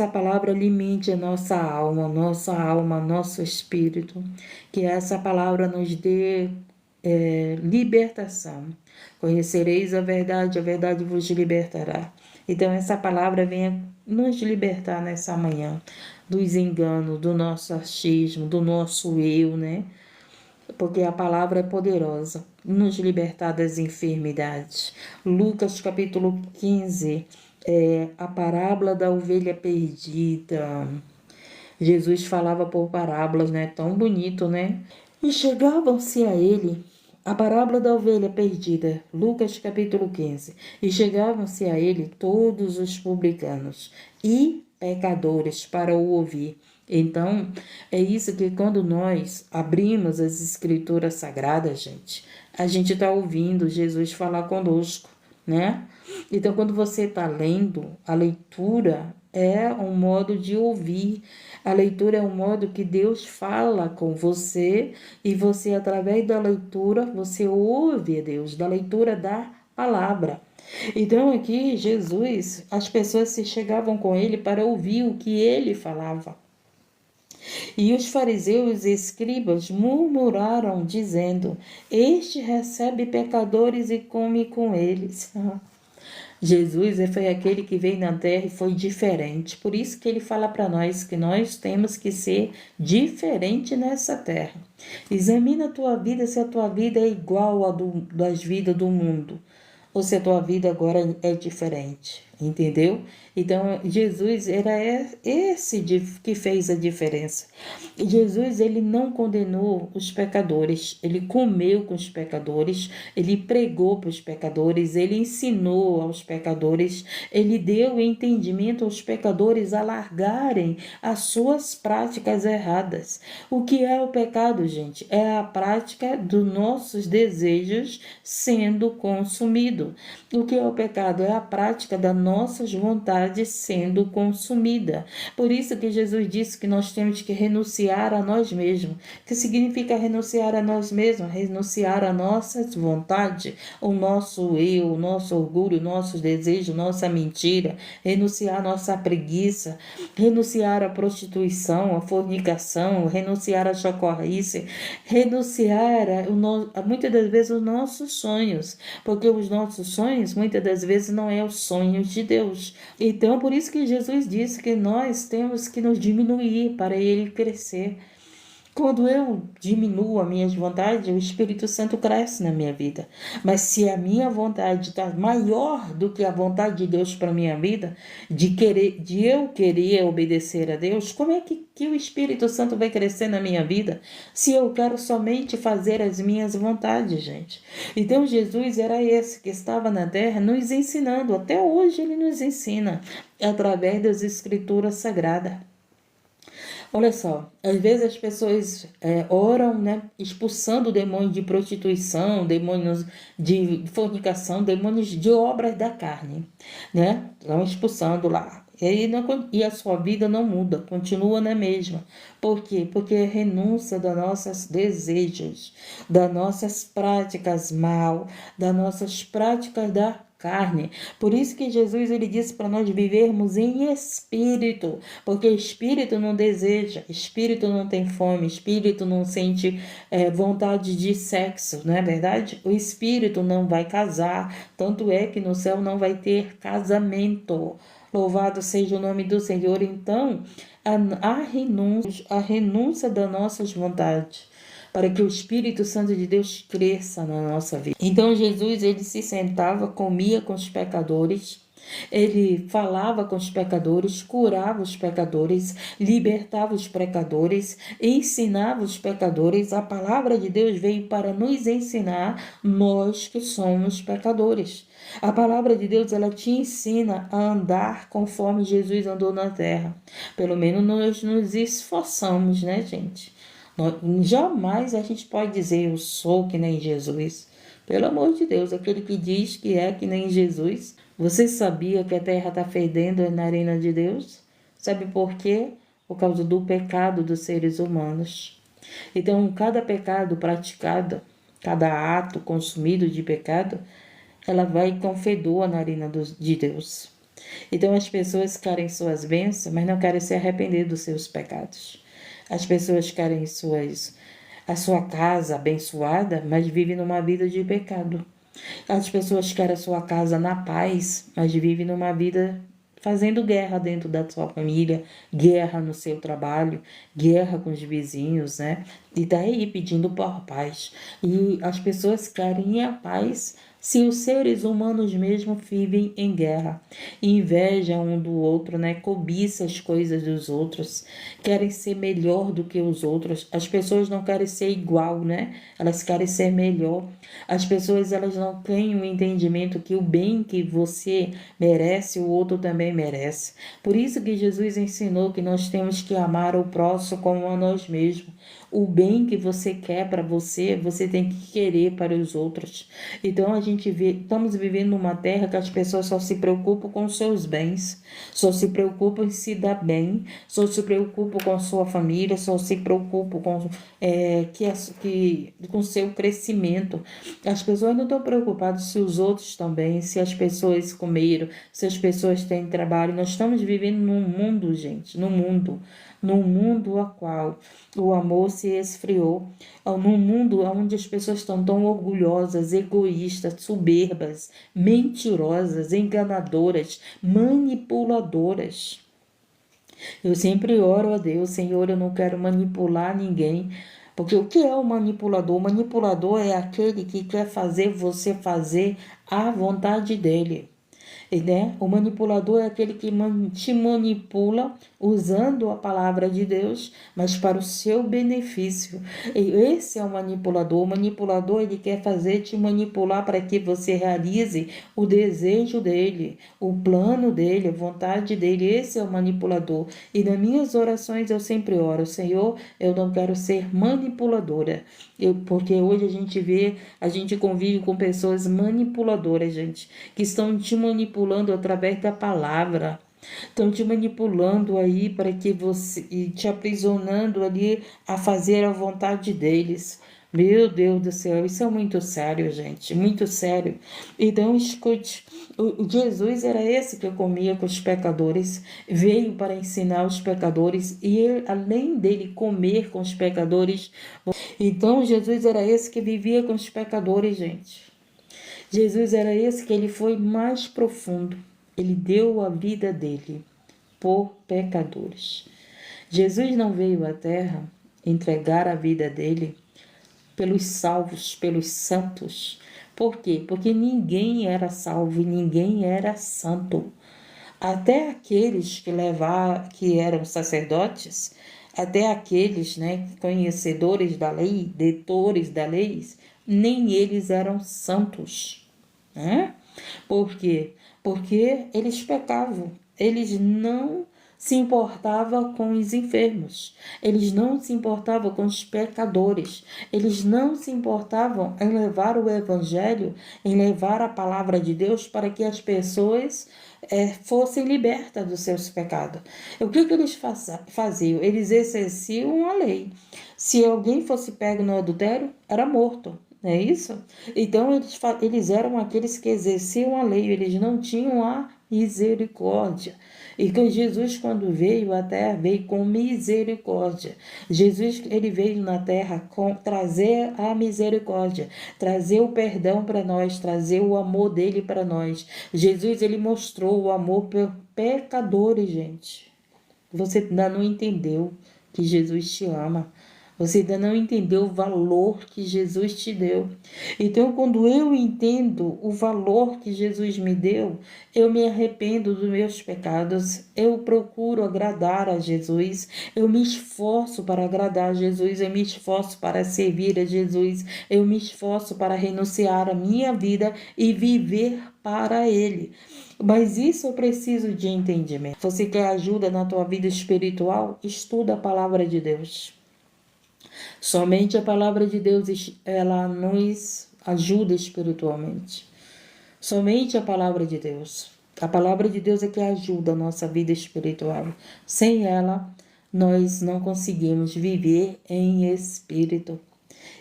Essa palavra alimente a nossa alma, nosso espírito. Que essa palavra nos dê libertação. Conhecereis a verdade vos libertará. Então, essa palavra venha nos libertar nessa manhã dos enganos, do nosso achismo, do nosso eu, né? Porque a palavra é poderosa, nos libertar das enfermidades. Lucas capítulo 15, a parábola da ovelha perdida. Jesus falava por parábolas, né? Tão bonito, né? E chegavam-se a ele, a parábola da ovelha perdida, Lucas capítulo 15. E chegavam-se a ele todos os publicanos e pecadores para o ouvir. Então, é isso que quando nós abrimos as escrituras sagradas, a gente está ouvindo Jesus falar conosco, né? Então, quando você está lendo, a leitura é um modo de ouvir. A leitura é um modo que Deus fala com você e você, através da leitura, você ouve a Deus, da leitura da palavra. Então, aqui, Jesus, as pessoas se chegavam com ele para ouvir o que ele falava. E os fariseus e escribas murmuraram, dizendo: Este recebe pecadores e come com eles. Jesus foi aquele que veio na terra e foi diferente. Por isso que ele fala para nós que nós temos que ser diferente nessa terra. Examina a tua vida se a tua vida é igual à das vidas do mundo ou se a tua vida agora é diferente, entendeu? Então, Jesus era esse que fez a diferença. E Jesus, ele não condenou os pecadores, ele comeu com os pecadores, ele pregou para os pecadores, ele ensinou aos pecadores, ele deu entendimento aos pecadores a largarem as suas práticas erradas. O que é o pecado, gente? É a prática dos nossos desejos sendo consumido. O que é o pecado? É a prática das nossas vontades sendo consumida. Por isso que Jesus disse que nós temos que renunciar a nós mesmos. O que significa renunciar a nós mesmos? Renunciar a nossas vontades, o nosso eu, o nosso orgulho, nossos desejos, nossa mentira, renunciar a nossa preguiça, renunciar à prostituição, à fornicação, renunciar à chocarrice, renunciar muitas das vezes os nossos sonhos, porque os nossos sonhos muitas das vezes não é os sonhos de Deus. Então, por isso que Jesus disse que nós temos que nos diminuir para ele crescer. Quando eu diminuo as minhas vontades, o Espírito Santo cresce na minha vida. Mas se a minha vontade está maior do que a vontade de Deus para a minha vida, de eu querer obedecer a Deus, como é que o Espírito Santo vai crescer na minha vida se eu quero somente fazer as minhas vontades, gente? Então Jesus era esse que estava na terra nos ensinando. Até hoje ele nos ensina através das Escrituras Sagradas. Olha só, às vezes as pessoas oram, né, expulsando demônios de prostituição, demônios de fornicação, demônios de obras da carne, né? Estão expulsando lá. E a sua vida não muda, continua na mesma. Por quê? Porque é renúncia dos nossos desejos, das nossas práticas mal, das nossas práticas da carne. Por isso que Jesus ele disse para nós vivermos em espírito, porque espírito não deseja, espírito não tem fome, espírito não sente vontade de sexo, não é verdade? O espírito não vai casar, tanto é que no céu não vai ter casamento. Louvado seja o nome do Senhor. Então, a renúncia das nossas vontades, para que o Espírito Santo de Deus cresça na nossa vida. Então Jesus, ele se sentava, comia com os pecadores, ele falava com os pecadores, curava os pecadores, libertava os pecadores, ensinava os pecadores. A palavra de Deus veio para nos ensinar, nós que somos pecadores. A palavra de Deus, ela te ensina a andar conforme Jesus andou na terra. Pelo menos nós nos esforçamos, né, gente? Jamais a gente pode dizer eu sou que nem Jesus. Pelo amor de Deus, aquele que diz que é que nem Jesus. Você sabia que a terra está fedendo na arena de Deus? Sabe por quê? Por causa do pecado dos seres humanos. Então, cada pecado praticado, cada ato consumido de pecado, ela vai com fedor na arena de Deus. Então as pessoas querem suas bênçãos, mas não querem se arrepender dos seus pecados. As pessoas querem a sua casa abençoada, mas vivem numa vida de pecado. As pessoas querem a sua casa na paz, mas vivem numa vida fazendo guerra dentro da sua família, guerra no seu trabalho, guerra com os vizinhos, né? E daí pedindo por paz. E as pessoas querem a paz se os seres humanos mesmo vivem em guerra, invejam um do outro, né? Cobiçam as coisas dos outros, querem ser melhor do que os outros. As pessoas não querem ser igual, né? Elas querem ser melhor. As pessoas elas não têm o entendimento que o bem que você merece, o outro também merece. Por isso que Jesus ensinou que nós temos que amar o próximo como a nós mesmos. O bem que você quer para você, você tem que querer para os outros. Então a gente vê, estamos vivendo numa terra que as pessoas só se preocupam com os seus bens, só se preocupam em se dar bem, só se preocupam com a sua família, só se preocupam com com o seu crescimento. As pessoas não estão preocupadas se os outros estão bem, se as pessoas comeram, se as pessoas têm trabalho. Nós estamos vivendo num mundo, gente, num mundo a qual o amor se esfriou, num mundo onde as pessoas estão tão orgulhosas, egoístas, soberbas, mentirosas, enganadoras, manipuladoras. Eu sempre oro a Deus, Senhor, eu não quero manipular ninguém. Porque o que é o manipulador? O manipulador é aquele que quer fazer você fazer a vontade dele. Né? O manipulador é aquele que te manipula usando a palavra de Deus, mas para o seu benefício. E esse é o manipulador. O manipulador ele quer fazer te manipular para que você realize o desejo dele, o plano dele, a vontade dele. Esse é o manipulador. E nas minhas orações eu sempre oro, Senhor, eu não quero ser manipuladora. Porque hoje a gente convive com pessoas manipuladoras, gente, que estão te manipulando através da palavra. Estão te manipulando aí para que você, e te aprisionando ali a fazer a vontade deles. Meu Deus do céu, isso é muito sério, gente, muito sério. Então, escute, o Jesus era esse que comia com os pecadores, veio para ensinar os pecadores e ele, além dele comer com os pecadores, então Jesus era esse que vivia com os pecadores, gente. Jesus era esse que ele foi mais profundo. Ele deu a vida dele por pecadores. Jesus não veio à terra entregar a vida dele pelos salvos, pelos santos. Por quê? Porque ninguém era salvo e ninguém era santo. Até aqueles que eram sacerdotes, até aqueles, né, conhecedores da lei, detores da lei, nem eles eram santos, né? Por quê? Porque eles pecavam, eles não se importavam com os enfermos, eles não se importavam com os pecadores, eles não se importavam em levar o evangelho, em levar a palavra de Deus para que as pessoas fossem libertas dos seus pecados. O que eles faziam? Eles exerciam a lei. Se alguém fosse pego no adultério, era morto. Não é isso? Então, eles eram aqueles que exerciam a lei, eles não tinham a misericórdia. E que Jesus, quando veio à terra, veio com misericórdia. Jesus, ele veio na terra trazer a misericórdia, trazer o perdão para nós, trazer o amor dele para nós. Jesus, ele mostrou o amor por pecadores, gente. Você ainda não entendeu que Jesus te ama. Você ainda não entendeu o valor que Jesus te deu. Então, quando eu entendo o valor que Jesus me deu, eu me arrependo dos meus pecados, eu procuro agradar a Jesus, eu me esforço para agradar a Jesus, eu me esforço para servir a Jesus, eu me esforço para renunciar à minha vida e viver para Ele. Mas isso eu preciso de entendimento. Você quer ajuda na tua vida espiritual? Estuda a palavra de Deus. Somente a palavra de Deus, ela nos ajuda espiritualmente. Somente a palavra de Deus. A palavra de Deus é que ajuda a nossa vida espiritual. Sem ela, nós não conseguimos viver em espírito.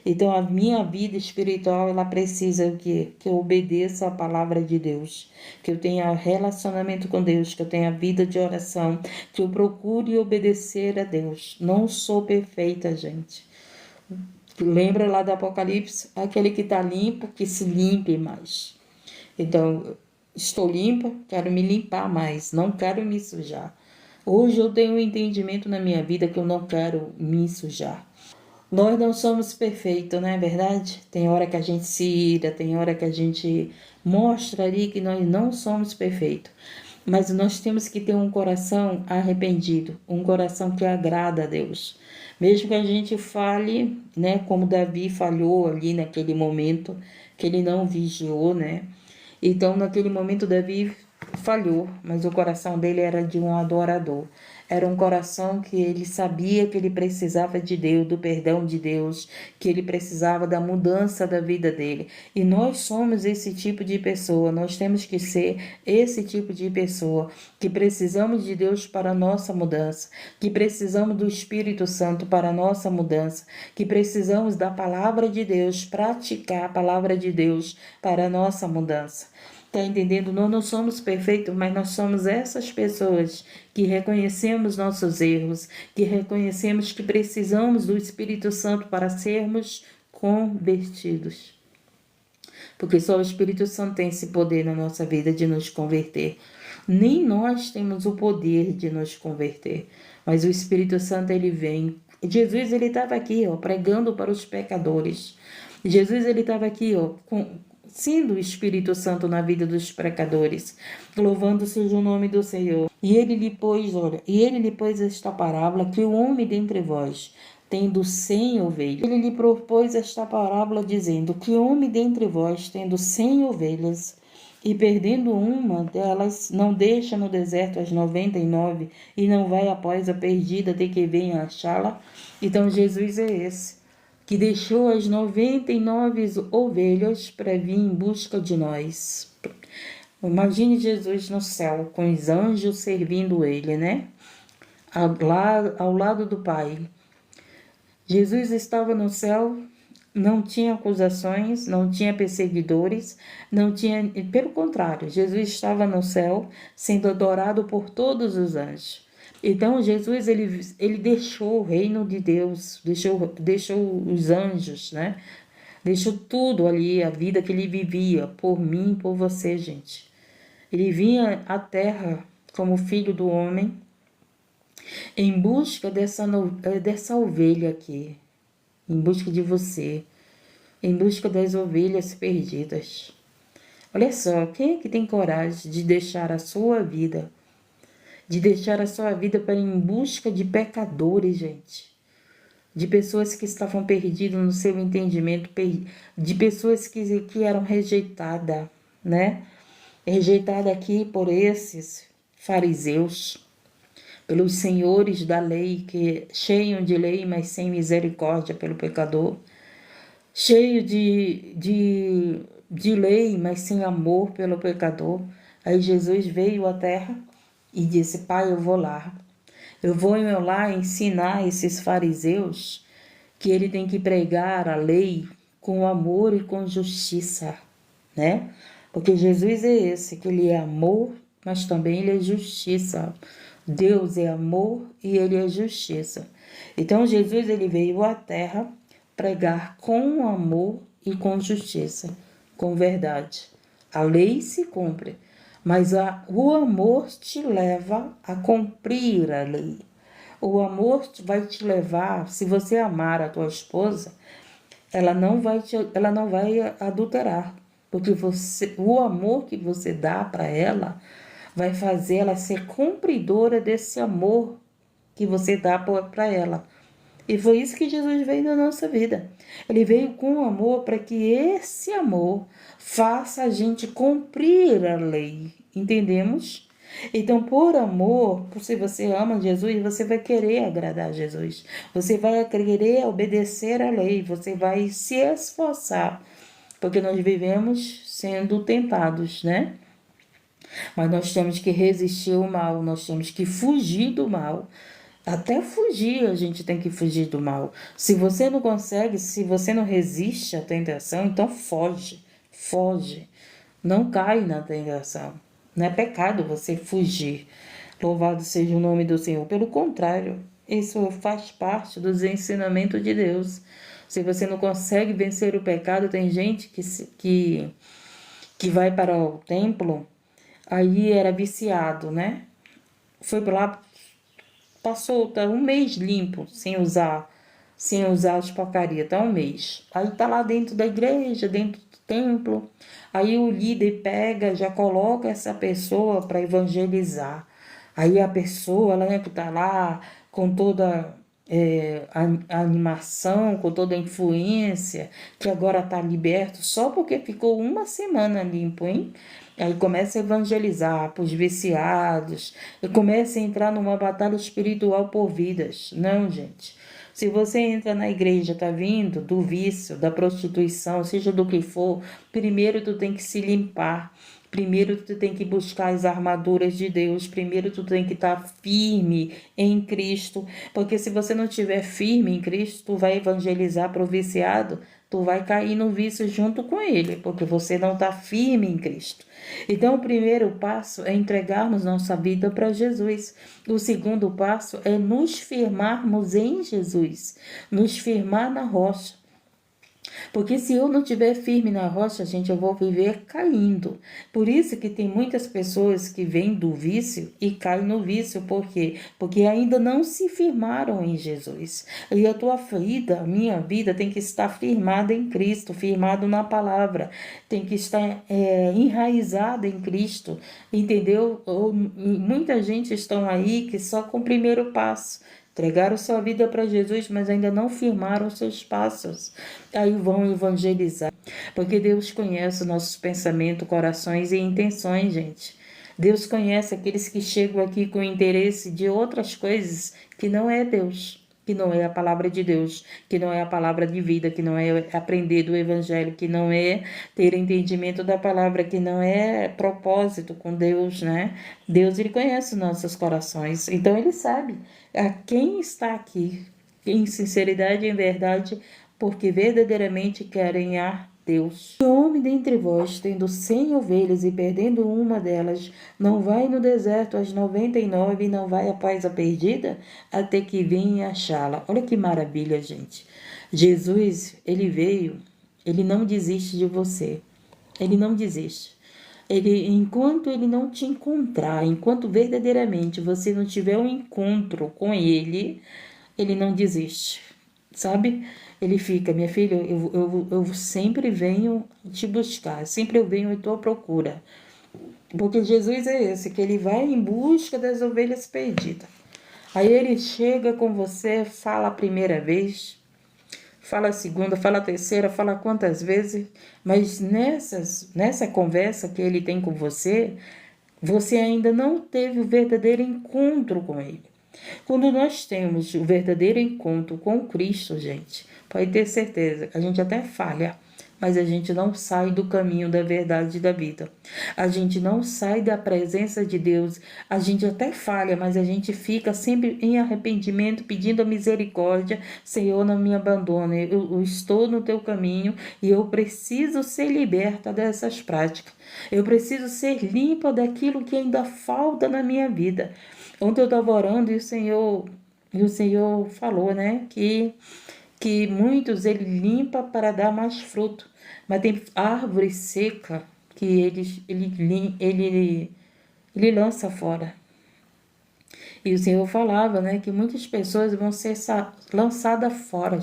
Então a minha vida espiritual, ela precisa o quê? Que eu obedeça a palavra de Deus, que eu tenha relacionamento com Deus, que eu tenha vida de oração, que eu procure obedecer a Deus. Não sou perfeita, gente. Lembra lá do Apocalipse? Aquele que está limpo, que se limpe mais. Então, estou limpa, quero me limpar mais, não quero me sujar. Hoje eu tenho um entendimento na minha vida que eu não quero me sujar. Nós não somos perfeitos, não é verdade? Tem hora que a gente se ira, tem hora que a gente mostra ali que nós não somos perfeitos. Mas nós temos que ter um coração arrependido, um coração que agrada a Deus. Mesmo que a gente fale, né, como Davi falhou ali naquele momento, que ele não vigiou, né? Então, naquele momento, Davi falhou, mas o coração dele era de um adorador. Era um coração que ele sabia que ele precisava de Deus, do perdão de Deus, que ele precisava da mudança da vida dele. E nós somos esse tipo de pessoa, nós temos que ser esse tipo de pessoa, que precisamos de Deus para a nossa mudança, que precisamos do Espírito Santo para a nossa mudança, que precisamos da palavra de Deus, praticar a palavra de Deus para a nossa mudança. Tá entendendo? Nós não somos perfeitos, mas nós somos essas pessoas que reconhecemos nossos erros, que reconhecemos que precisamos do Espírito Santo para sermos convertidos. Porque só o Espírito Santo tem esse poder na nossa vida de nos converter. Nem nós temos o poder de nos converter, mas o Espírito Santo, ele vem. Jesus, ele estava aqui, ó, pregando para os pecadores. Jesus, ele estava aqui, ó, sendo o Espírito Santo na vida dos pecadores, louvando seja o nome do Senhor. E ele lhe pôs esta parábola, que o homem dentre vós, tendo 100 ovelhas. Ele lhe propôs esta parábola, dizendo, que homem dentre vós, tendo 100 ovelhas, e perdendo uma delas, não deixa no deserto as 99, e não vai após a perdida de que venha achá-la. Então Jesus é esse, que deixou as 99 ovelhas para vir em busca de nós. Imagine Jesus no céu, com os anjos servindo ele, né? Ao lado do Pai. Jesus estava no céu, não tinha acusações, não tinha perseguidores, não tinha... Pelo contrário, Jesus estava no céu, sendo adorado por todos os anjos. Então, Jesus, ele deixou o reino de Deus, deixou os anjos, né? Deixou tudo ali, a vida que ele vivia, por mim, por você, gente. Ele vinha à terra como filho do homem, em busca dessa ovelha aqui, em busca de você, em busca das ovelhas perdidas. Olha só, quem é que tem coragem de deixar a sua vida, para ir em busca de pecadores, gente? De pessoas que estavam perdidas no seu entendimento, de pessoas que eram rejeitadas, né? Rejeitada aqui por esses fariseus, pelos senhores da lei, que cheios de lei, mas sem misericórdia pelo pecador, cheio de lei, mas sem amor pelo pecador. Aí Jesus veio à terra e disse, Pai, eu vou lá ensinar esses fariseus que ele tem que pregar a lei com amor e com justiça, né? Porque Jesus é esse, que ele é amor, mas também ele é justiça. Deus é amor e ele é justiça. Então Jesus, ele veio à terra pregar com amor e com justiça, com verdade. A lei se cumpre, mas o amor te leva a cumprir a lei. O amor vai te levar, se você amar a tua esposa, ela não vai adulterar, porque o amor que você dá para ela vai fazer ela ser cumpridora desse amor que você dá para ela. E foi isso que Jesus veio na nossa vida. Ele veio com amor para que esse amor faça a gente cumprir a lei. Entendemos? Então, por amor, se você ama Jesus, você vai querer agradar a Jesus. Você vai querer obedecer à lei. Você vai se esforçar. Porque nós vivemos sendo tentados, né? Mas nós temos que resistir ao mal. Nós temos que fugir do mal. Até fugir, a gente tem que fugir do mal. Se você não consegue, se você não resiste à tentação, então foge, foge. Não cai na tentação. Não é pecado você fugir. Louvado seja o nome do Senhor. Pelo contrário, isso faz parte dos ensinamentos de Deus. Se você não consegue vencer o pecado, tem gente que vai para o templo, aí era viciado, né? Foi para lá, passou tá um mês limpo, sem usar as porcarias, tá um mês. Aí tá lá dentro da igreja, dentro do templo. Aí o líder pega, já coloca essa pessoa para evangelizar. Aí a pessoa, ela tá lá com toda a animação, com toda a influência, que agora tá liberto, só porque ficou uma semana limpo, hein? Aí começa a evangelizar para os viciados, e começa a entrar numa batalha espiritual por vidas. Não, gente. Se você entra na igreja, tá vindo do vício, da prostituição, seja do que for, primeiro tu tem que se limpar. Primeiro tu tem que buscar as armaduras de Deus. Primeiro tu tem que estar firme em Cristo. Porque se você não estiver firme em Cristo, tu vai evangelizar para o viciado, tu vai cair no vício junto com ele, porque você não está firme em Cristo. Então, o primeiro passo é entregarmos nossa vida para Jesus. O segundo passo é nos firmarmos em Jesus, nos firmar na rocha. Porque se eu não estiver firme na rocha, gente, eu vou viver caindo. Por isso que tem muitas pessoas que vêm do vício e caem no vício. Por quê? Porque ainda não se firmaram em Jesus. E a tua vida, a minha vida, tem que estar firmada em Cristo, firmado na palavra. Tem que estar enraizada em Cristo, entendeu? Muita gente estão aí que só com o primeiro passo. Entregaram sua vida para Jesus, mas ainda não firmaram seus passos. Aí vão evangelizar. Porque Deus conhece nossos pensamentos, corações e intenções, gente. Deus conhece aqueles que chegam aqui com interesse de outras coisas que não é Deus, que não é a palavra de Deus, que não é a palavra de vida, que não é aprender do Evangelho, que não é ter entendimento da palavra, que não é propósito com Deus, né? Deus, ele conhece nossos corações, então ele sabe a quem está aqui, em sinceridade e em verdade, porque verdadeiramente querem a Deus. Que homem dentre vós, tendo 100 ovelhas e perdendo uma delas, não vai no deserto às 99 e não vai após a perdida, até que venha achá-la. Olha que maravilha, gente. Jesus, ele veio, ele não desiste de você. Ele não desiste. Enquanto ele não te encontrar, enquanto verdadeiramente você não tiver um encontro com ele não desiste, sabe? Ele fica, minha filha, eu sempre venho te buscar, sempre eu venho à tua procura. Porque Jesus é esse, que ele vai em busca das ovelhas perdidas. Aí ele chega com você, fala a primeira vez, fala a segunda, fala a terceira, fala quantas vezes, mas nessa conversa que ele tem com você, você ainda não teve o verdadeiro encontro com ele. Quando nós temos o verdadeiro encontro com Cristo, gente, pode ter certeza, a gente até falha, mas a gente não sai do caminho da verdade e da vida. A gente não sai da presença de Deus. A gente até falha, mas a gente fica sempre em arrependimento, pedindo a misericórdia. Senhor, não me abandone. Eu estou no teu caminho e eu preciso ser liberta dessas práticas. Eu preciso ser limpa daquilo que ainda falta na minha vida. Ontem eu estava orando e o Senhor falou, né, que muitos ele limpa para dar mais fruto, mas tem árvore seca que ele lança fora. E o Senhor falava, né, que muitas pessoas vão ser lançadas fora,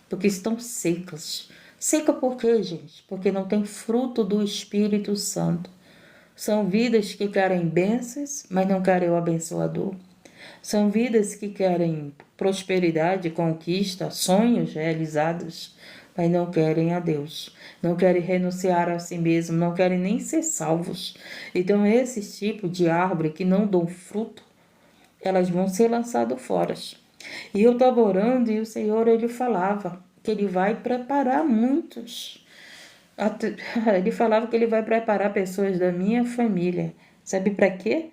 porque estão secas. Seca por quê, gente? Porque não tem fruto do Espírito Santo. São vidas que querem bênçãos, mas não querem o abençoador. São vidas que querem prosperidade, conquista, sonhos realizados, mas não querem a Deus. Não querem renunciar a si mesmo, não querem nem ser salvos. Então, esse tipo de árvore que não dão fruto, elas vão ser lançadas fora. E eu estava orando e o Senhor, ele falava que ele vai preparar muitos. Ele falava que ele vai preparar pessoas da minha família. Sabe para quê?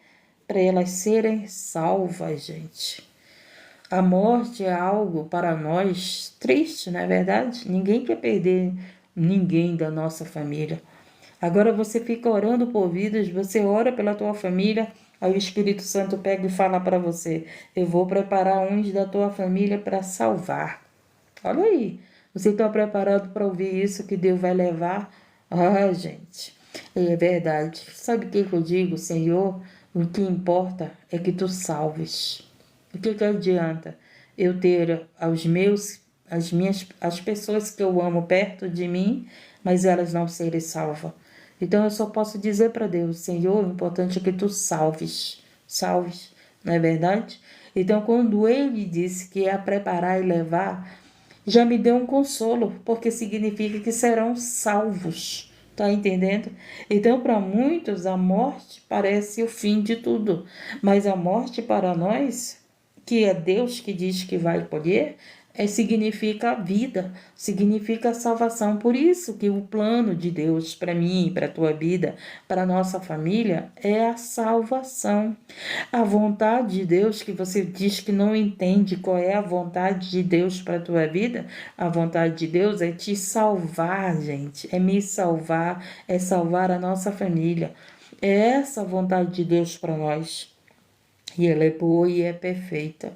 Para elas serem salvas, gente. A morte é algo para nós triste, não é verdade? Ninguém quer perder ninguém da nossa família. Agora você fica orando por vidas, você ora pela tua família, aí o Espírito Santo pega e fala para você: eu vou preparar uns da tua família para salvar. Olha aí, você está preparado para ouvir isso que Deus vai levar? Ah, gente, é verdade. Sabe o que eu digo, Senhor? O que importa é que tu salves. O que adianta eu ter as pessoas que eu amo perto de mim, mas elas não serem salvas? Então eu só posso dizer para Deus: Senhor, o importante é que tu salves, não é verdade? Então, quando ele disse que ia preparar e levar, já me deu um consolo, porque significa que serão salvos. Tá entendendo? Então, para muitos, a morte parece o fim de tudo, mas a morte para nós, que é Deus que diz que vai colher, significa a vida, significa a salvação. Por isso que o plano de Deus para mim, para a tua vida, para a nossa família, é a salvação. A vontade de Deus, que você diz que não entende qual é a vontade de Deus para a tua vida, a vontade de Deus é te salvar, gente, é me salvar, é salvar a nossa família. É essa a vontade de Deus para nós. E ela é boa e é perfeita.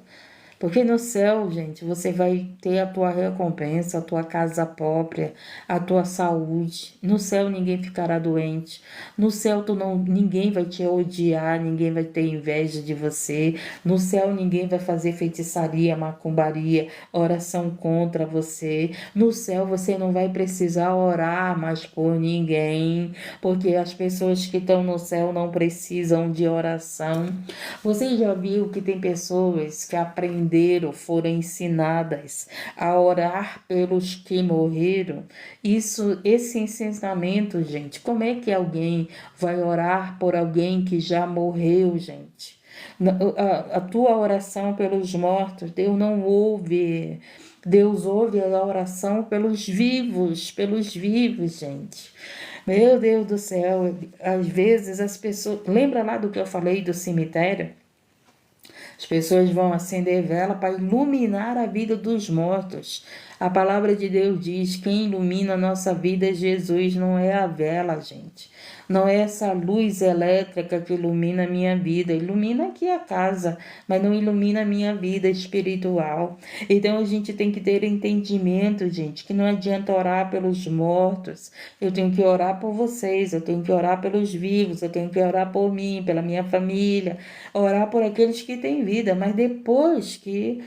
Porque no céu, gente, você vai ter a tua recompensa, a tua casa própria, a tua saúde. No céu ninguém ficará doente. No céu ninguém vai te odiar, ninguém vai ter inveja de você. No céu ninguém vai fazer feitiçaria, macumbaria, oração contra você. No céu você não vai precisar orar mais por ninguém, porque as pessoas que estão no céu não precisam de oração. Você já viu que tem pessoas que aprenderam, foram ensinadas a orar pelos que morreram? Esse ensinamento, gente, como é que alguém vai orar por alguém que já morreu, gente? A tua oração pelos mortos, Deus não ouve. Deus ouve a oração pelos vivos, gente. Meu Deus do céu, às vezes as pessoas. Lembra lá do que eu falei do cemitério? As pessoas vão acender vela para iluminar a vida dos mortos. A palavra de Deus diz: quem ilumina a nossa vida é Jesus, não é a vela, gente. Não é essa luz elétrica que ilumina a minha vida. Ilumina aqui a casa, mas não ilumina a minha vida espiritual. Então a gente tem que ter entendimento, gente, que não adianta orar pelos mortos. Eu tenho que orar por vocês, eu tenho que orar pelos vivos, eu tenho que orar por mim, pela minha família, orar por aqueles que têm vida, mas depois que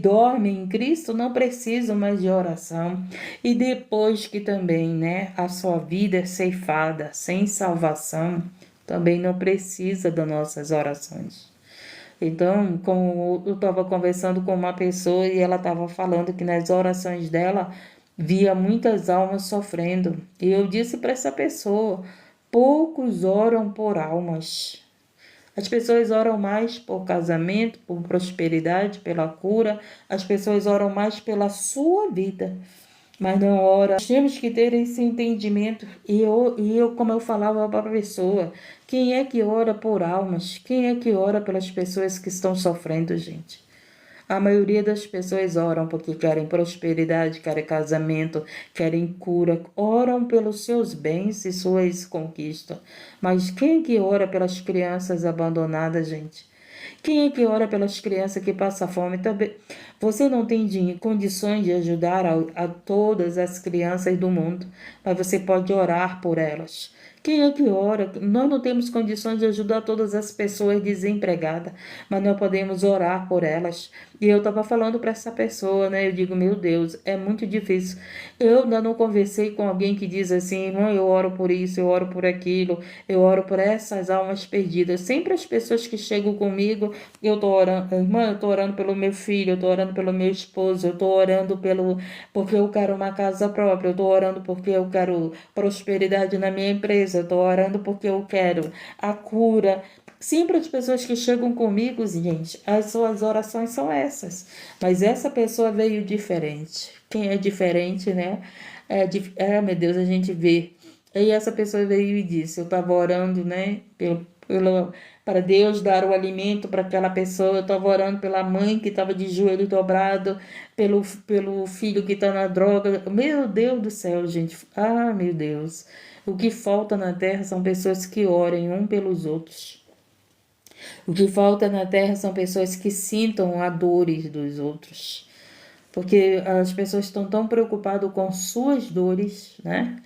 dormem em Cristo não precisam mais de oração. E depois que também, né, a sua vida é ceifada, sem salvação, também não precisa das nossas orações. Então, como eu estava conversando com uma pessoa e ela estava falando que nas orações dela via muitas almas sofrendo. E eu disse para essa pessoa: poucos oram por almas. As pessoas oram mais por casamento, por prosperidade, pela cura. As pessoas oram mais pela sua vida, mas não oram. Nós temos que ter esse entendimento. E eu, como eu falava para a pessoa, quem é que ora por almas? Quem é que ora pelas pessoas que estão sofrendo, gente? A maioria das pessoas oram porque querem prosperidade, querem casamento, querem cura, oram pelos seus bens e suas conquistas. Mas quem é que ora pelas crianças abandonadas, gente? Quem é que ora pelas crianças que passam fome? Também, você não tem condições de ajudar a todas as crianças do mundo, mas você pode orar por elas. Quem é que ora? Nós não temos condições de ajudar todas as pessoas desempregadas, mas nós podemos orar por elas. E eu estava falando para essa pessoa, né? Eu digo: meu Deus, é muito difícil. Eu ainda não conversei com alguém que diz assim: irmão, eu oro por isso, eu oro por aquilo, eu oro por essas almas perdidas. Sempre as pessoas que chegam comigo, eu tô orando: irmã, eu tô orando pelo meu filho, eu tô orando pelo meu esposo, eu tô orando porque eu quero uma casa própria, eu tô orando porque eu quero prosperidade na minha empresa, eu tô orando porque eu quero a cura. Sempre as pessoas que chegam comigo, gente, as suas orações são essas. Mas essa pessoa veio diferente. Quem é diferente, né? Meu Deus, a gente vê. E essa pessoa veio e disse: eu estava orando, né? para Deus dar o alimento para aquela pessoa. Eu estava orando pela mãe que estava de joelho dobrado, pelo filho que está na droga. Meu Deus do céu, gente. Ah, meu Deus. O que falta na terra são pessoas que orem um pelos outros. O que falta na terra são pessoas que sintam a dores dos outros. Porque as pessoas estão tão preocupadas com suas dores, né?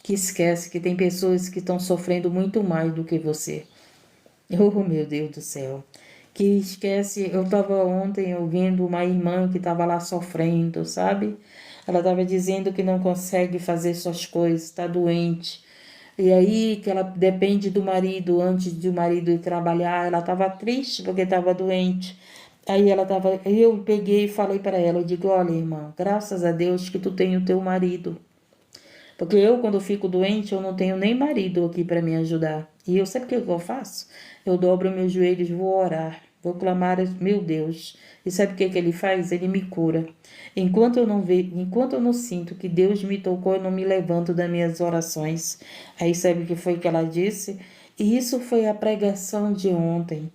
Que esquece que tem pessoas que estão sofrendo muito mais do que você. Oh, meu Deus do céu. Que esquece, eu estava ontem ouvindo uma irmã que estava lá sofrendo, sabe? Ela estava dizendo que não consegue fazer suas coisas, está doente. E aí que ela depende do marido, antes de o marido ir trabalhar, ela estava triste porque estava doente. Eu peguei e falei para ela, eu digo, olha, irmã, graças a Deus que tu tem o teu marido. Porque eu, quando fico doente, eu não tenho nem marido aqui para me ajudar. E eu sei o que eu faço? Eu dobro meus joelhos, vou orar, vou clamar, meu Deus. E sabe o que ele faz? Ele me cura. Enquanto eu não sinto que Deus me tocou, eu não me levanto das minhas orações. Aí sabe o que foi que ela disse? E isso foi a pregação de ontem.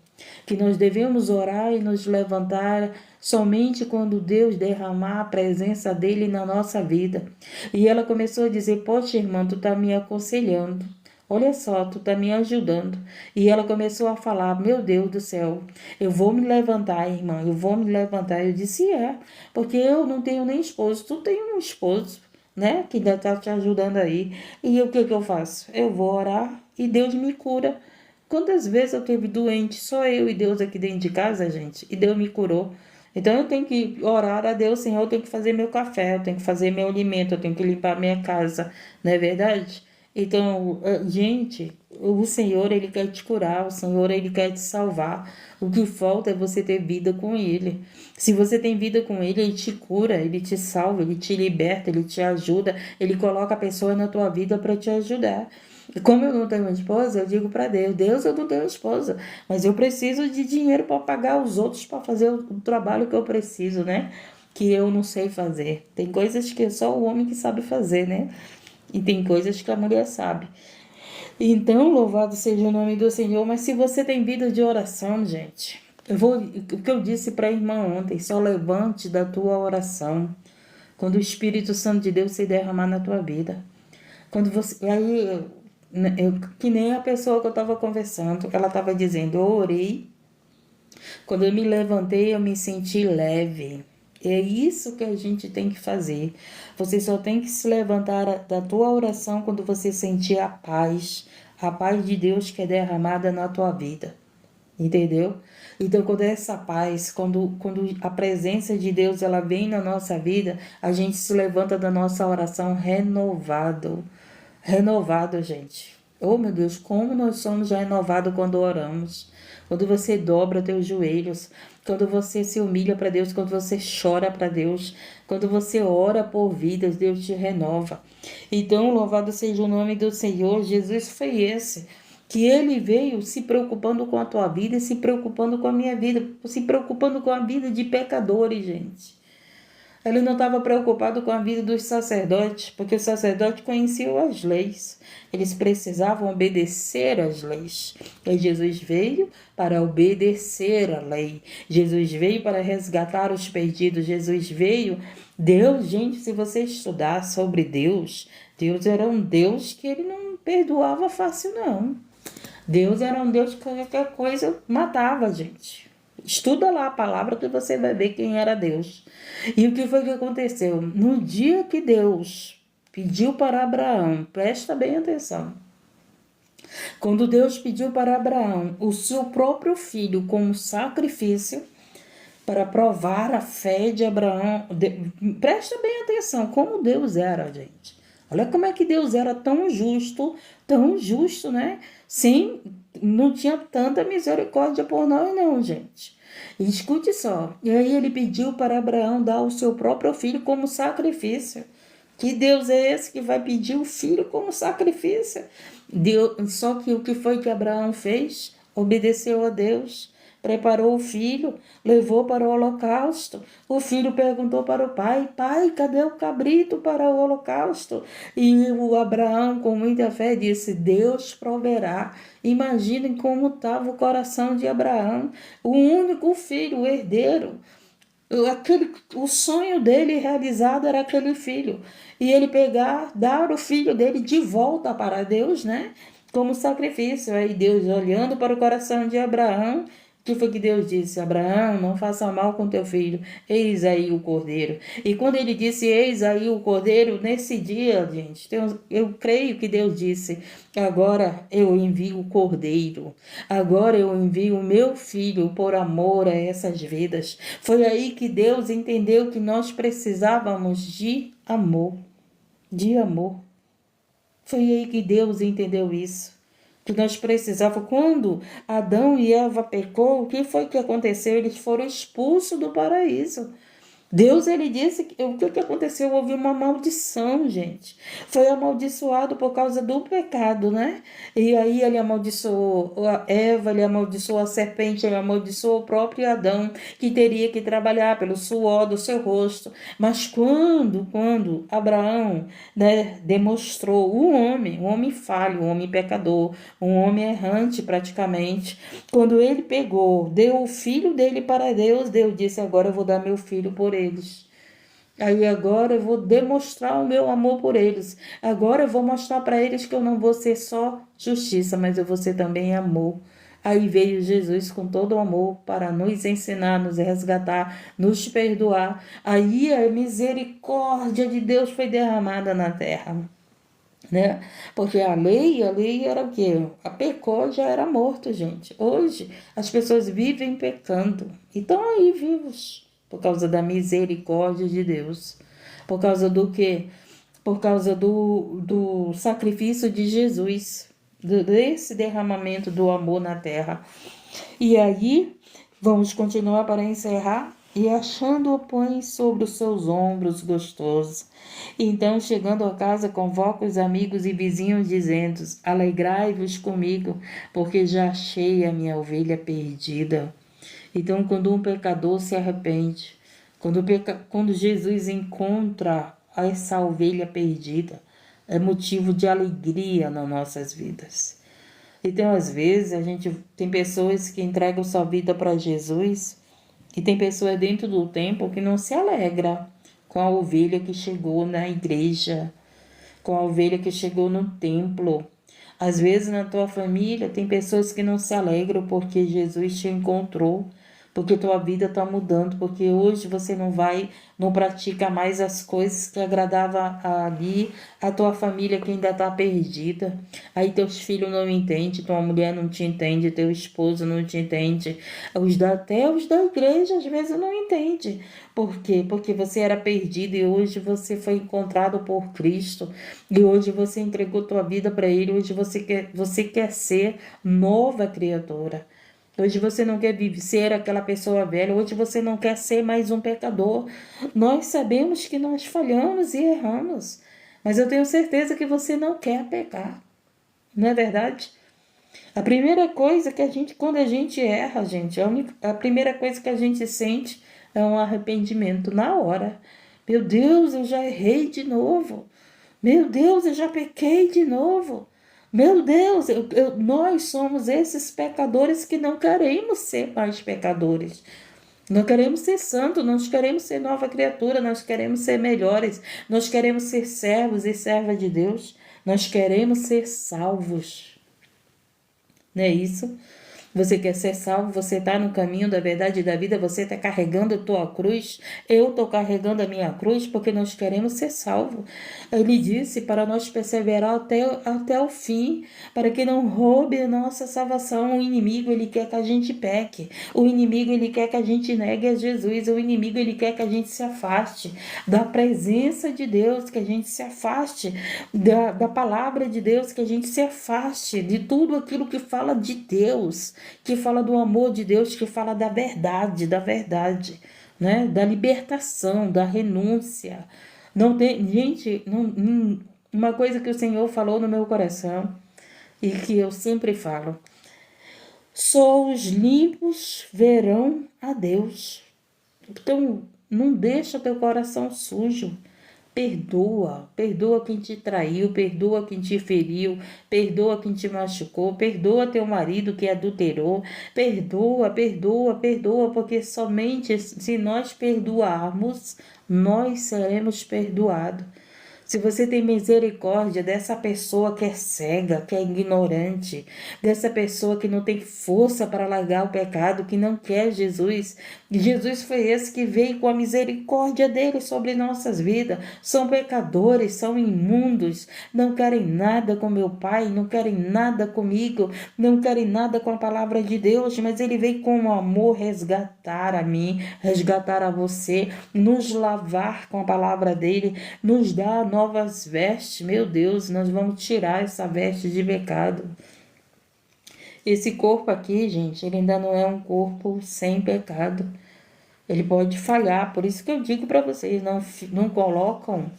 Que nós devemos orar e nos levantar somente quando Deus derramar a presença dele na nossa vida. E ela começou a dizer, poxa, irmã, tu tá me aconselhando. Olha só, tu tá me ajudando. E ela começou a falar, meu Deus do céu, eu vou me levantar, irmã, eu vou me levantar. Eu disse, porque eu não tenho nem esposo, tu tem um esposo, né, que ainda tá te ajudando aí. E o que eu faço? Eu vou orar e Deus me cura. Quantas vezes eu tive doente, só eu e Deus aqui dentro de casa, gente, e Deus me curou. Então eu tenho que orar a Deus, Senhor, eu tenho que fazer meu café, eu tenho que fazer meu alimento, eu tenho que limpar minha casa, não é verdade? Então, gente, o Senhor, Ele quer te curar, o Senhor, Ele quer te salvar. O que falta é você ter vida com Ele. Se você tem vida com Ele, Ele te cura, Ele te salva, Ele te liberta, Ele te ajuda, Ele coloca a pessoa na tua vida para te ajudar. E como eu não tenho uma esposa, eu digo para Deus, Deus, eu não tenho esposa, mas eu preciso de dinheiro para pagar os outros, para fazer o trabalho que eu preciso, né? Que eu não sei fazer. Tem coisas que só o homem que sabe fazer, né? E tem coisas que a mulher sabe. Então, louvado seja o nome do Senhor. Mas se você tem vida de oração, gente, o que eu disse para a irmã ontem, só levante da tua oração quando o Espírito Santo de Deus se derramar na tua vida. Quando você, aí, que nem a pessoa que eu estava conversando, ela estava dizendo, eu orei, quando eu me levantei, eu me senti leve. É isso que a gente tem que fazer. Você só tem que se levantar da tua oração quando você sentir a paz de Deus que é derramada na tua vida. Entendeu? Então, quando essa paz, quando a presença de Deus ela vem na nossa vida, a gente se levanta da nossa oração renovado. Renovado, gente. Oh, meu Deus, como nós somos já renovados quando oramos. Quando você dobra teus joelhos, quando você se humilha para Deus, quando você chora para Deus, quando você ora por vidas, Deus te renova. Então, louvado seja o nome do Senhor. Jesus foi esse, que ele veio se preocupando com a tua vida e se preocupando com a minha vida, se preocupando com a vida de pecadores, gente. Ele não estava preocupado com a vida dos sacerdotes, porque os sacerdotes conheciam as leis. Eles precisavam obedecer às leis. E Jesus veio para obedecer a lei. Jesus veio para resgatar os perdidos. Jesus veio... Deus, gente, se você estudar sobre Deus, Deus era um Deus que ele não perdoava fácil, não. Deus era um Deus que qualquer coisa matava, gente. Estuda lá a palavra que você vai ver quem era Deus. E o que foi que aconteceu? No dia que Deus pediu para Abraão, presta bem atenção. Quando Deus pediu para Abraão o seu próprio filho como sacrifício, para provar a fé de Abraão, presta bem atenção como Deus era, gente. Olha como é que Deus era tão justo, né? Sim, não tinha tanta misericórdia por nós, não, gente. E escute só. E aí ele pediu para Abraão dar o seu próprio filho como sacrifício. Que Deus é esse que vai pedir o filho como sacrifício? Só que o que foi que Abraão fez? Obedeceu a Deus. preparou o filho, levou para o holocausto. O filho perguntou para o pai: pai, cadê o cabrito para o holocausto? E o Abraão, com muita fé, disse: Deus proverá. Imaginem como estava o coração de Abraão, o único filho, o herdeiro. O sonho dele realizado era aquele filho. E ele pegar, dar o filho dele de volta para Deus, né? Como sacrifício. Aí Deus, olhando para o coração de Abraão, que foi que Deus disse? Abraão, não faça mal com teu filho, eis aí o cordeiro. E quando ele disse, eis aí o cordeiro, nesse dia, gente, eu creio que Deus disse, agora eu envio o cordeiro, agora eu envio o meu filho por amor a essas vidas. Foi aí que Deus entendeu que nós precisávamos de amor, de amor. Foi aí que Deus entendeu isso. Que nós precisávamos. Quando Adão e Eva pecou, o que foi que aconteceu? Eles foram expulsos do paraíso. Deus, ele disse que o que aconteceu? Houve uma maldição, gente. Foi amaldiçoado por causa do pecado, né? E aí ele amaldiçoou a Eva, ele amaldiçoou a serpente, ele amaldiçoou o próprio Adão, que teria que trabalhar pelo suor do seu rosto. Mas quando Abraão, né, demonstrou um homem falho, um homem pecador, um homem errante praticamente, quando ele pegou, deu o filho dele para Deus, Deus disse, agora eu vou dar meu filho por eles. Aí agora eu vou demonstrar o meu amor por eles. Agora eu vou mostrar para eles que eu não vou ser só justiça, mas eu vou ser também amor. Aí veio Jesus com todo o amor para nos ensinar, nos resgatar, nos perdoar. Aí a misericórdia de Deus foi derramada na terra, né? Porque a lei era o quê? A pecou, já era morto, gente. Hoje as pessoas vivem pecando e estão aí vivos por causa da misericórdia de Deus. Por causa do quê? Por causa do sacrifício de Jesus, desse derramamento do amor na terra. E aí, vamos continuar para encerrar. E achando-o põe sobre os seus ombros gostosos. Então, chegando a casa, convoca os amigos e vizinhos, dizendo: alegrai-vos comigo, porque já achei a minha ovelha perdida. Então, quando um pecador se arrepende, quando Jesus encontra essa ovelha perdida, é motivo de alegria nas nossas vidas. Então, às vezes, a gente tem pessoas que entregam sua vida para Jesus e tem pessoas dentro do templo que não se alegra com a ovelha que chegou na igreja, com a ovelha que chegou no templo. Às vezes, na tua família, tem pessoas que não se alegram porque Jesus te encontrou, porque tua vida está mudando, porque hoje você não pratica mais as coisas que agradavam ali a tua família que ainda está perdida. Aí teus filhos não entendem, tua mulher não te entende, teu esposo não te entende, até os da igreja às vezes não entendem. Por quê? Porque você era perdido e hoje você foi encontrado por Cristo, e hoje você entregou tua vida para Ele, hoje você quer ser nova criatura. Hoje você não quer ser aquela pessoa velha, hoje você não quer ser mais um pecador. Nós sabemos que nós falhamos e erramos, mas eu tenho certeza que você não quer pecar, não é verdade? A primeira coisa que quando a gente erra, gente, a primeira coisa que a gente sente é um arrependimento na hora. Meu Deus, eu já errei de novo. Meu Deus, eu já pequei de novo. Meu Deus, nós somos esses pecadores que não queremos ser mais pecadores. Não queremos ser santos, nós queremos ser nova criatura, nós queremos ser melhores, nós queremos ser servos e servas de Deus, nós queremos ser salvos. Não é isso? Você quer ser salvo, você está no caminho da verdade e da vida, você está carregando a tua cruz, eu estou carregando a minha cruz porque nós queremos ser salvos. Ele disse para nós perseverar até o fim, para que não roube a nossa salvação. O inimigo, ele quer que a gente peque, o inimigo, ele quer que a gente negue a Jesus, o inimigo, ele quer que a gente se afaste da presença de Deus, que a gente se afaste da palavra de Deus, que a gente se afaste de tudo aquilo que fala de Deus, que fala do amor de Deus, que fala da verdade, né? Da libertação, da renúncia. Não tem, gente, uma coisa que o Senhor falou no meu coração e que eu sempre falo. Só os limpos verão a Deus. Então, não deixa teu coração sujo. Perdoa, perdoa quem te traiu, perdoa quem te feriu, perdoa quem te machucou, perdoa teu marido que adulterou, perdoa, perdoa, perdoa, porque somente se nós perdoarmos, nós seremos perdoados. Se você tem misericórdia dessa pessoa que é cega, que é ignorante, dessa pessoa que não tem força para largar o pecado, que não quer Jesus. Jesus foi esse que veio com a misericórdia dele sobre nossas vidas. São pecadores, são imundos, não querem nada com meu Pai, não querem nada comigo, não querem nada com a palavra de Deus, mas ele veio com amor resgatar a mim, resgatar a você, nos lavar com a palavra dele, nos dar novas vestes. Meu Deus, nós vamos tirar essa veste de pecado. Esse corpo aqui, gente, ele ainda não é um corpo sem pecado. Ele pode falhar, por isso que eu digo para vocês, não colocam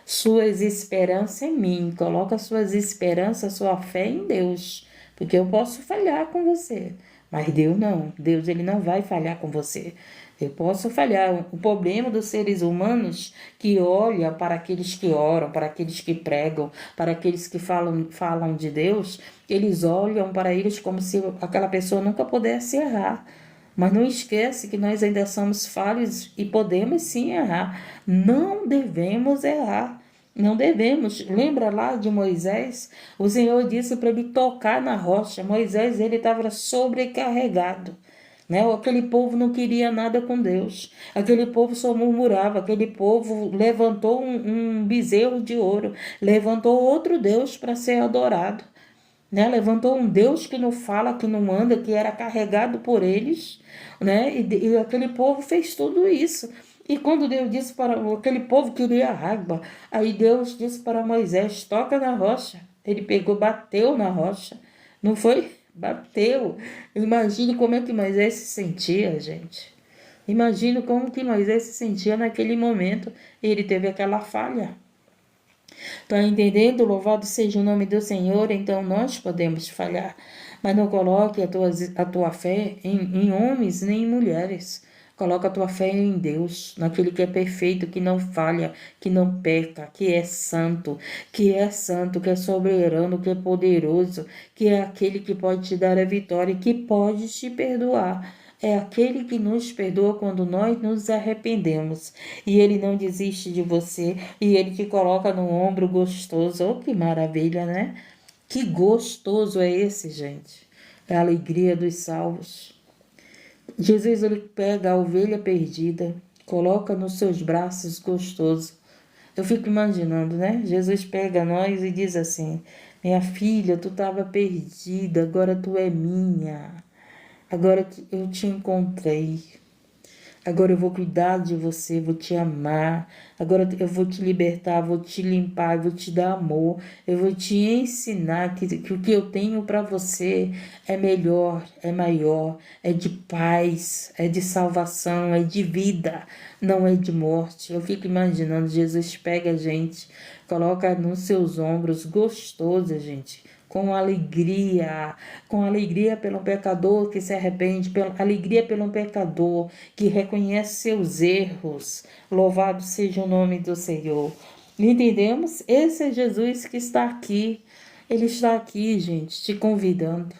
suas esperanças em mim, coloca suas esperanças, sua fé em Deus, porque eu posso falhar com você, mas Deus não, Deus ele não vai falhar com você. Eu posso falhar. O problema dos seres humanos que olha para aqueles que oram, para aqueles que pregam, para aqueles que falam de Deus, eles olham para eles como se aquela pessoa nunca pudesse errar. Mas não esquece que nós ainda somos falhos e podemos sim errar. Não devemos errar. Não devemos. Lembra lá de Moisés? O Senhor disse para ele tocar na rocha. Moisés, ele estava sobrecarregado. Né? Aquele povo não queria nada com Deus. Aquele povo só murmurava. Aquele povo levantou um bezerro de ouro. Levantou outro Deus para ser adorado. Né? Levantou um Deus que não fala, que não anda, que era carregado por eles, né? E aquele povo fez tudo isso. E quando Deus disse para aquele povo que queria água, aí Deus disse para Moisés, toca na rocha. Ele pegou, bateu na rocha. Não foi? Bateu. Imagine como é que Moisés se sentia, gente. Imagine como que Moisés se sentia naquele momento. Ele teve aquela falha. Está entendendo? Louvado seja o nome do Senhor. Então nós podemos falhar, mas não coloque a tua fé em homens nem em mulheres. Coloca a tua fé em Deus, naquele que é perfeito, que não falha, que não peca, que é santo, que é santo, que é soberano, que é poderoso, que é aquele que pode te dar a vitória e que pode te perdoar. É aquele que nos perdoa quando nós nos arrependemos. E ele não desiste de você. E ele te coloca no ombro gostoso. Oh, que maravilha, né? Que gostoso é esse, gente. É a alegria dos salvos. Jesus, ele pega a ovelha perdida, coloca nos seus braços gostoso. Eu fico imaginando, né? Jesus pega nós e diz assim, minha filha, tu estava perdida, agora tu é minha. Agora eu te encontrei. Agora eu vou cuidar de você, vou te amar. Agora eu vou te libertar, vou te limpar, vou te dar amor. Eu vou te ensinar que o que eu tenho para você é melhor, é maior, é de paz, é de salvação, é de vida, não é de morte. Eu fico imaginando, Jesus pega a gente, coloca nos seus ombros, gostoso, gente. Com alegria pelo pecador que se arrepende, alegria pelo pecador que reconhece seus erros. Louvado seja o nome do Senhor. Entendemos? Esse é Jesus que está aqui. Ele está aqui, gente, te convidando.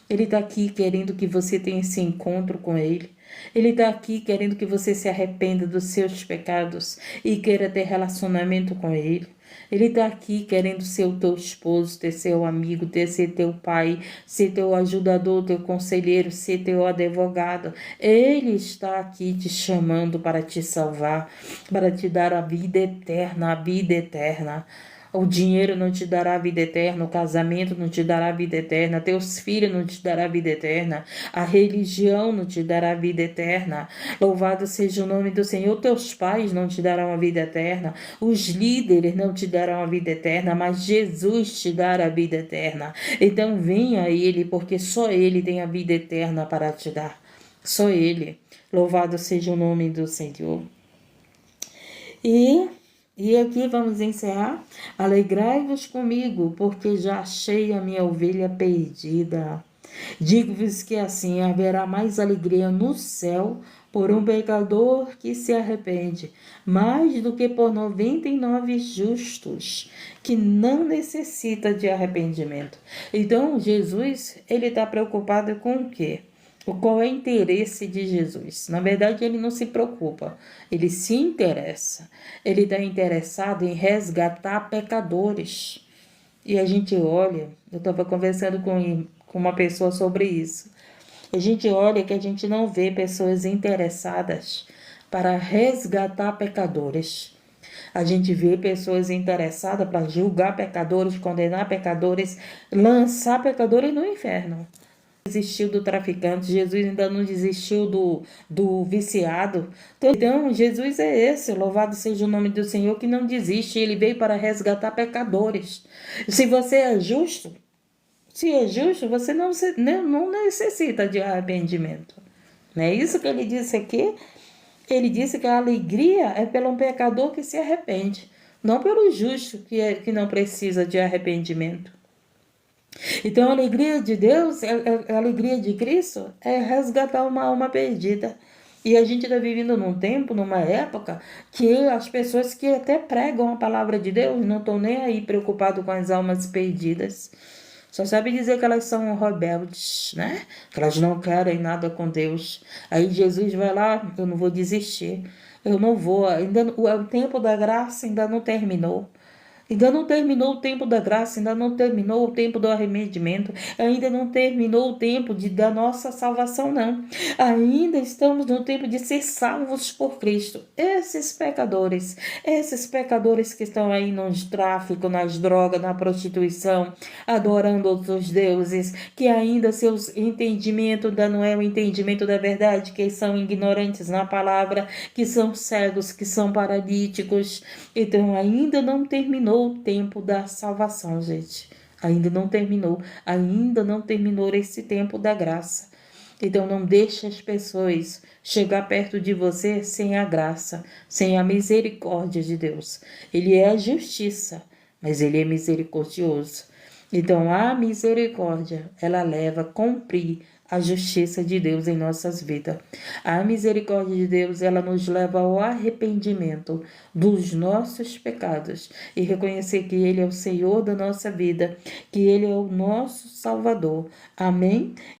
Ele está aqui querendo que você tenha esse encontro com Ele. Ele está aqui querendo que você se arrependa dos seus pecados e queira ter relacionamento com Ele. Ele está aqui querendo ser o teu esposo, ter seu amigo, ser teu pai, ser teu ajudador, teu conselheiro, ser teu advogado. Ele está aqui te chamando para te salvar, para te dar a vida eterna, a vida eterna. O dinheiro não te dará a vida eterna, o casamento não te dará a vida eterna, teus filhos não te dará a vida eterna, a religião não te dará a vida eterna. Louvado seja o nome do Senhor. Teus pais não te darão a vida eterna, os líderes não te darão a vida eterna, mas Jesus te dará a vida eterna. Então venha a Ele, porque só Ele tem a vida eterna para te dar. Só Ele. Louvado seja o nome do Senhor. E aqui vamos encerrar. Alegrai-vos comigo, porque já achei a minha ovelha perdida. Digo-vos que assim haverá mais alegria no céu por um pecador que se arrepende, mais do que por 99 justos, que não necessita de arrependimento. Então, Jesus, ele está preocupado com o quê? Qual é o interesse de Jesus? Na verdade, ele não se preocupa, ele se interessa. Ele está interessado em resgatar pecadores. E a gente olha, eu estava conversando com uma pessoa sobre isso. A gente olha que a gente não vê pessoas interessadas para resgatar pecadores. A gente vê pessoas interessadas para julgar pecadores, condenar pecadores, lançar pecadores no inferno. Desistiu do traficante, Jesus ainda não desistiu do viciado. Então, Jesus é esse, louvado seja o nome do Senhor, que não desiste, ele veio para resgatar pecadores. Se você é justo, se é justo, você não necessita de arrependimento. Não é isso que ele disse aqui? Ele disse que a alegria é pelo pecador que se arrepende, não pelo justo que não precisa de arrependimento. Então, a alegria de Deus, a alegria de Cristo é resgatar uma alma perdida. E a gente está vivendo num tempo, numa época, que as pessoas que até pregam a palavra de Deus não estão nem aí preocupados com as almas perdidas. Só sabe dizer que elas são rebeldes, né? Que elas não querem nada com Deus. Aí Jesus vai lá, eu não vou desistir. Eu não vou, o tempo da graça ainda não terminou. Ainda não terminou o tempo da graça, ainda não terminou o tempo do arrependimento, ainda não terminou o tempo da nossa salvação, não. Ainda estamos no tempo de ser salvos por Cristo. Esses pecadores que estão aí no tráfico, nas drogas, na prostituição, adorando outros deuses, que ainda seus entendimento ainda não é o entendimento da verdade, que são ignorantes na palavra, que são cegos, que são paralíticos. Então ainda não terminou o tempo da salvação, gente. Ainda não terminou esse tempo da graça. Então não deixe as pessoas chegar perto de você sem a graça, sem a misericórdia de Deus. Ele é a justiça, mas ele é misericordioso. Então a misericórdia, ela leva a cumprir a justiça de Deus em nossas vidas. A misericórdia de Deus, ela nos leva ao arrependimento dos nossos pecados e reconhecer que Ele é o Senhor da nossa vida, que Ele é o nosso Salvador. Amém?